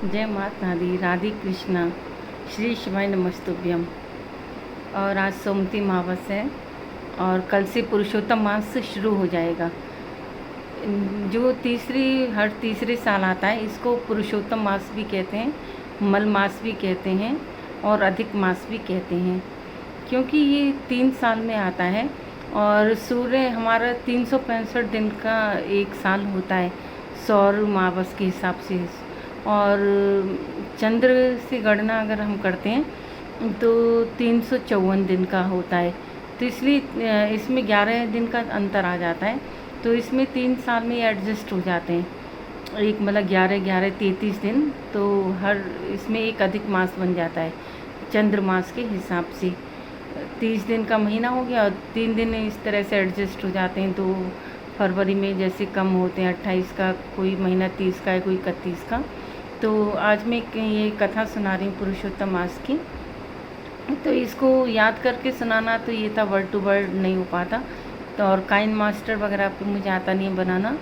जय माता दी, राधे कृष्णा, श्री शिवाय नमस्तुभ्यम। और आज सोमती अमावस है और कल से पुरुषोत्तम मास शुरू हो जाएगा। जो हर तीसरे साल आता है, इसको पुरुषोत्तम मास भी कहते हैं, मल मास भी कहते हैं और अधिक मास भी कहते हैं, क्योंकि ये 3 साल में आता है। और सूर्य हमारा 365 दिन का एक साल होता है सौर अमावस के हिसाब से। और चंद्र से गणना अगर हम करते हैं तो 354 दिन का होता है, तो इसलिए इसमें 11 दिन का अंतर आ जाता है। तो इसमें 3 साल में एडजस्ट हो जाते हैं, एक मतलब 11 33 दिन, तो हर इसमें एक अधिक मास बन जाता है चंद्र मास के हिसाब से। 30 दिन का महीना हो गया और 3 दिन इस तरह से एडजस्ट हो जाते हैं। तो फरवरी में जैसे कम होते हैं 28 का, कोई महीना 30 का है, कोई 31 का। तो आज मैं ये कथा सुना रही हूँ पुरुषोत्तम मास की। तो इसको याद करके सुनाना तो ये था, वर्ड टू वर्ड नहीं हो पाता, तो और काइन मास्टर वगैरह पे मुझे आता नहीं है बनाना,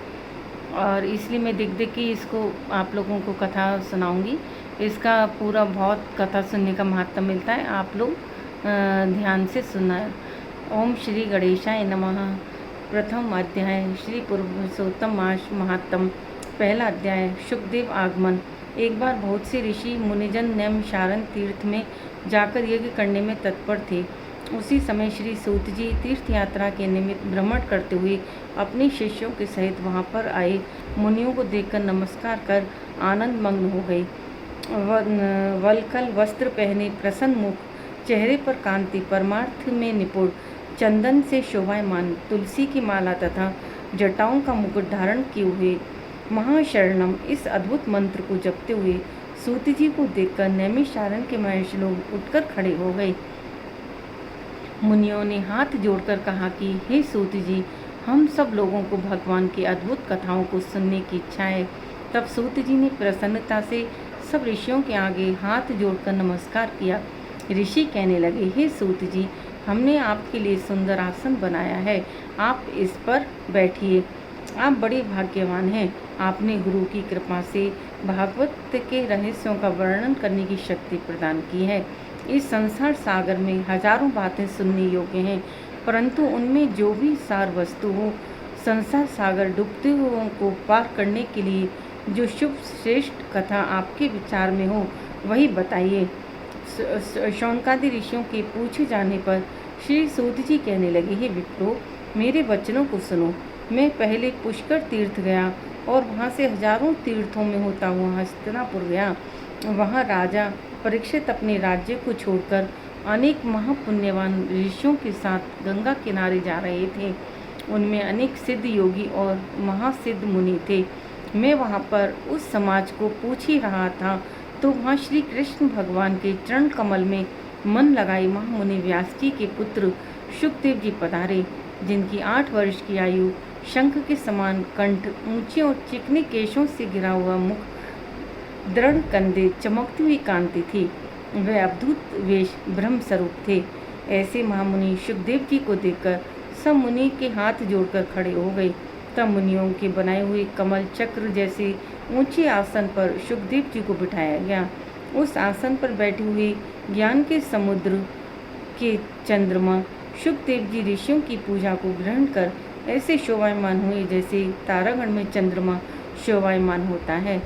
और इसलिए मैं देख के इसको आप लोगों को कथा सुनाऊंगी। इसका पूरा बहुत कथा सुनने का महत्व मिलता है, आप लोग ध्यान से सुनना। ओम श्री गणेशाय नमः। प्रथम अध्याय श्री पुरुषोत्तम मास महात्म। पहला अध्याय सुखदेव आगमन। एक बार बहुत से ऋषि मुनिजन नैमिषारण्य तीर्थ में जाकर यज्ञ करने में तत्पर थे। उसी समय श्री सूत जी तीर्थ यात्रा के निमित्त भ्रमण करते हुए अपने शिष्यों के सहित वहां पर आए। मुनियों को देखकर नमस्कार कर आनंद मग्न हो गए। वलकल वस्त्र पहने, प्रसन्न मुख, चेहरे पर कांति, परमार्थ में निपुण, चंदन से शोभायमान, तुलसी की माला तथा जटाओं का मुकुट धारण किए हुए महाशरणम इस अद्भुत मंत्र को जपते हुए सूत जी को देखकर नैमिषारण्य के महर्षि लोग उठकर खड़े हो गए। मुनियों ने हाथ जोड़कर कहा कि हे सूत जी, हम सब लोगों को भगवान की अद्भुत कथाओं को सुनने की इच्छा है। तब सूत जी ने प्रसन्नता से सब ऋषियों के आगे हाथ जोड़कर नमस्कार किया। ऋषि कहने लगे, हे सूत जी, हमने आपके लिए सुंदर आसन बनाया है, आप इस पर बैठिए। आप बड़े भाग्यवान हैं, आपने गुरु की कृपा से भागवत के रहस्यों का वर्णन करने की शक्ति प्रदान की है। इस संसार सागर में हजारों बातें सुनने योग्य हैं, परंतु उनमें जो भी सार वस्तु हो, संसार सागर डूबते हुओं को पार करने के लिए जो शुभ श्रेष्ठ कथा आपके विचार में हो, वही बताइए। शौनकादि ऋषियों के पूछे जाने पर श्री सूत जी कहने लगे, हे विप्रो, मेरे वचनों को सुनो। मैं पहले पुष्कर तीर्थ गया और वहाँ से हजारों तीर्थों में होता हुआ हस्तिनापुर गया। वहाँ राजा परीक्षित अपने राज्य को छोड़कर अनेक महापुण्यवान ऋषियों के साथ गंगा किनारे जा रहे थे। उनमें अनेक सिद्ध योगी और महासिद्ध मुनि थे। मैं वहाँ पर उस समाज को पूछ ही रहा था, तो वहाँ श्री कृष्ण भगवान के चरण कमल में मन लगाए महामुनि व्यास जी के पुत्र सुखदेव जी पधारे, जिनकी 8 वर्ष की आयु, शंख के समान कंठ, ऊंचे और चिकने केशों से घिरा हुआ मुख, दृढ़ कंधे, चमकती हुई कांति थी। वे अद्भुत वेश ब्रह्म स्वरूप थे। ऐसे महामुनि सुखदेव जी को देखकर सब मुनि के हाथ जोड़कर खड़े हो गए। तब मुनियों के बनाए हुए कमल चक्र जैसे ऊंचे आसन पर सुखदेव जी को बिठाया गया। उस आसन पर बैठे हुए ज्ञान के समुद्र के चंद्रमा सुखदेव जी ऋषियों की पूजा को ग्रहण कर ऐसे शोभायमान हुए जैसे तारागण में चंद्रमा शोभायमान होता है।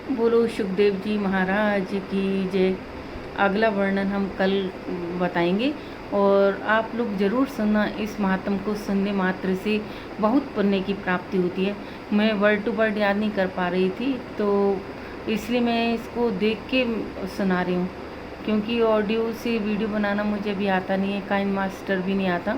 बोलो सुखदेव जी महाराज की जय। अगला वर्णन हम कल बताएंगे और आप लोग ज़रूर सुनना। इस महात्म को सुनने मात्र से बहुत पुण्य की प्राप्ति होती है। मैं वर्ड टू वर्ड याद नहीं कर पा रही थी, तो इसलिए मैं इसको देख के सुना रही हूँ, क्योंकि ऑडियो से वीडियो बनाना मुझे भी आता नहीं है, काइन मास्टर भी नहीं आता।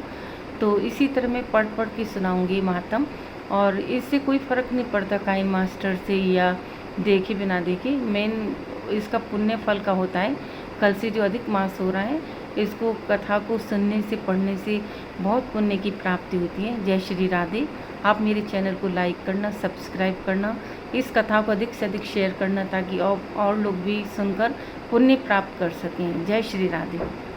तो इसी तरह मैं पढ़ के सुनाऊंगी महात्म, और इससे कोई फ़र्क नहीं पड़ता काइन मास्टर से या देखे बिना देखे। मेन इसका पुण्य फल का होता है। कल से जो अधिक मास हो रहा है, इसको कथा को सुनने से, पढ़ने से बहुत पुण्य की प्राप्ति होती है। जय श्री राधे। आप मेरे चैनल को लाइक करना, सब्सक्राइब करना, इस कथा को अधिक से अधिक शेयर करना, ताकि और लोग भी सुनकर पुण्य प्राप्त कर सकें। जय श्री राधे।